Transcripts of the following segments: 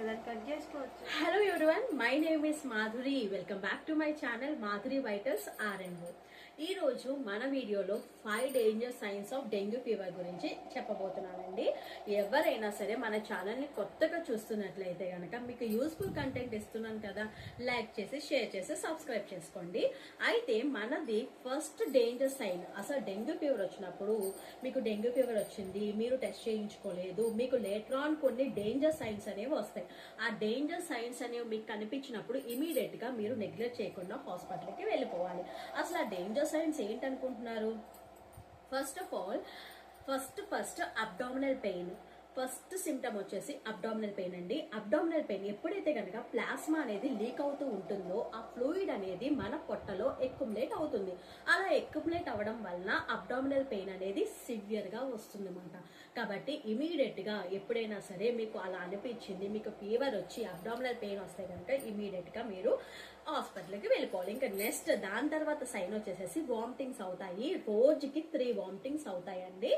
Hello everyone, my name is Madhuri. Welcome back to my channel Madhuri Vitals RNO. ఈ రోజు మన వీడియోలో 5 danger science of dengue fever గురించి చెప్పబోతున్నానండి. ఎవరైనా సరే మన ఛానల్ ని కొత్తగా చూస్తున్నట్లయితే గనక మీకు యూస్ఫుల్ కంటెంట్ ఇస్తున్నాను కదా, లైక్ చేసి షేర్ చేసి సబ్స్క్రైబ్ చేసుకోండి. అయితే మనది ఫస్ట్ డేంజర్ సైన్, అసలు డెంగ్యూ ఫీవర్ వచ్చినప్పుడు మీకు డెంగ్యూ ఫీవర్ వచ్చింది, మీరు టెస్ట్ చేయించుకోలేదు, మీకు లేటర్ ఆన్ కొన్ని డేంజర్ సైన్స్ అనేవి వస్తాయి. ఆ డేంజర్ సైన్స్ అనేవి మీకు కనిపించినప్పుడు ఇమీడియట్ గా మీరు నెగ్లెక్ట్ చేయకుండా హాస్పిటల్ కి వెళ్ళిపోవాలి. అసలు ఆ డేంజర్ సైన్స్ ఏంటనుకుంటున్నారు? First of all first abdominal pain. First symptom వచ్చేసి అబ్డామినల్ పెయిన్ అండి. అబ్డామినల్ పెయిన్ ఎప్పుడైతే కనుక ప్లాస్మా అనేది లీక్ అవుతూ ఉంటుందో ఆ ఫ్లూయిడ్ అనేది మన పొట్టలో ఎక్యుములేట్ అవుతుంది. అలా ఎక్యుములేట్ అవ్వడం వలన అబ్డామినల్ పెయిన్ అనేది సివియర్ గా వస్తుంది అన్నమాట. కాబట్టి ఇమీడియట్ గా ఎప్పుడైనా సరే మీకు అలా అనిపించింది, మీకు ఫీవర్ వచ్చి అబ్డామినల్ పెయిన్ వస్తే కనుక ఇమీడియట్ గా మీరు హాస్పిటల్కి వెళ్ళిపోవాలి. ఇంకా నెక్స్ట్ దాని తర్వాత సైన్ వచ్చేసేసి వామిటింగ్స్ అవుతాయి. రోజుకి 3 వామిటింగ్స్ అవుతాయండి.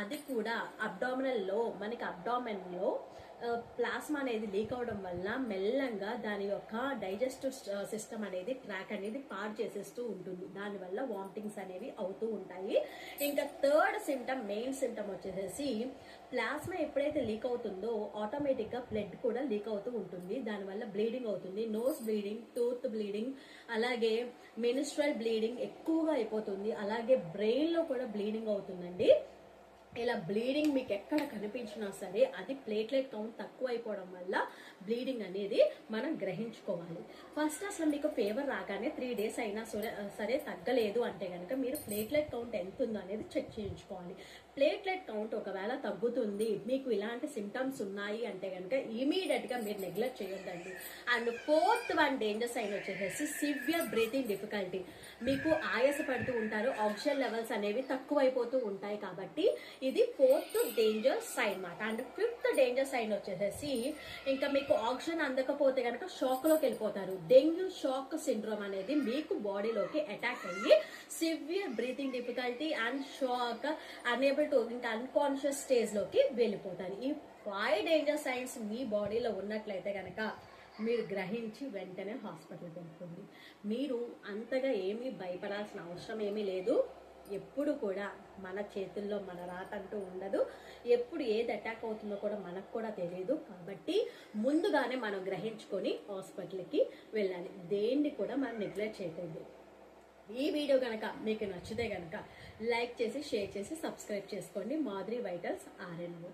అది కూడా అబ్డామినల్ లో, మనకి అబ్డామిన్ లో ప్లాస్మా అనేది లీక్ అవడం వల్ల మెల్లంగా దాని యొక్క డైజెస్టివ్ సిస్టమ్ అనేది ట్రాక్ అనేది పాడు చేసేస్తూ ఉంటుంది. దానివల్ల వామిటింగ్స్ అనేవి అవుతూ ఉంటాయి. ఇంకా థర్డ్ సిమ్టమ్, మెయిన్ సిమ్టమ్ వచ్చేసి ప్లాస్మా ఎప్పుడైతే లీక్ అవుతుందో ఆటోమేటిక్ గా బ్లడ్ కూడా లీక్ అవుతూ ఉంటుంది. దానివల్ల బ్లీడింగ్ అవుతుంది. నోస్ బ్లీడింగ్, టూత్ బ్లీడింగ్, అలాగే మెన్స్ట్రువల్ బ్లీడింగ్ ఎక్కువగా అయిపోతుంది. అలాగే బ్రెయిన్ లో కూడా బ్లీడింగ్ అవుతుందండి. ఇలా బ్లీడింగ్ మీకు ఎక్కడ కనిపించినా సరే అది ప్లేట్లెట్ కౌంట్ తక్కువ అయిపోవడం వల్ల బ్లీడింగ్ అనేది మనం గ్రహించుకోవాలి. ఫస్ట్ అసలు మీకు ఫీవర్ రాగానే 3 డేస్ అయినా సరే తగ్గలేదు అంటే కనుక మీరు ప్లేట్లెట్ కౌంట్ ఎంత ఉందో అనేది చెక్ చేయించుకోవాలి. ప్లేట్లెట్ కౌంట్ ఒకవేళ తగ్గుతుంది, మీకు ఇలాంటి సిమ్టమ్స్ ఉన్నాయి అంటే కనుక ఇమీడియట్ గా మీరు నెగ్లెక్ట్ చేయొద్దండి. అండ్ ఫోర్త్ డేంజర్ సైన్ వచ్చేసి సివియర్ బ్రీతింగ్ డిఫికల్టీ. మీకు ఆయాస పడుతూ ఉంటారు, ఆక్సిజన్ లెవెల్స్ అనేవి తక్కువైపోతూ ఉంటాయి. కాబట్టి ఇది 4th డేంజర్ సైన్ మాట. అండ్ 5th డేంజర్ సైన్ వచ్చేసి ఇంకా మీకు ఆక్సిజన్ అందకపోతే కనుక షాక్ లోకి వెళ్ళిపోతారు. డెంగ్యూ షాక్ సిండ్రోమ్ అనేది మీకు బాడీలోకి అటాక్ అయ్యి severe breathing difficulty and shock, unable to ఇంకా అన్కాన్షియస్ స్టేజ్ లోకి వెళ్ళిపోతారు. ఈ 5 డేంజర్ సైన్స్ మీ బాడీలో ఉన్నట్లయితే కనుక మీరు గ్రహించి వెంటనే హాస్పిటల్కి వెళ్ళిపోండి. మీరు అంతగా ఏమీ భయపడాల్సిన అవసరం ఏమీ లేదు. ఎప్పుడు కూడా మన చేతుల్లో మన రాత అంటూ ఉండదు. ఎప్పుడు ఏది అటాక్ అవుతుందో కూడా మనకు కూడా తెలియదు. కాబట్టి ముందుగానే మనం గ్రహించుకొని హాస్పిటల్కి వెళ్ళాలి. దేన్ని కూడా మనం నెగ్లెక్ట్ చేయకూడదు. ఈ వీడియో కనుక మీకు నచ్చితే కనుక లైక్ చేసి షేర్ చేసి సబ్స్క్రైబ్ చేసుకోండి. Madhuri vitals RNO.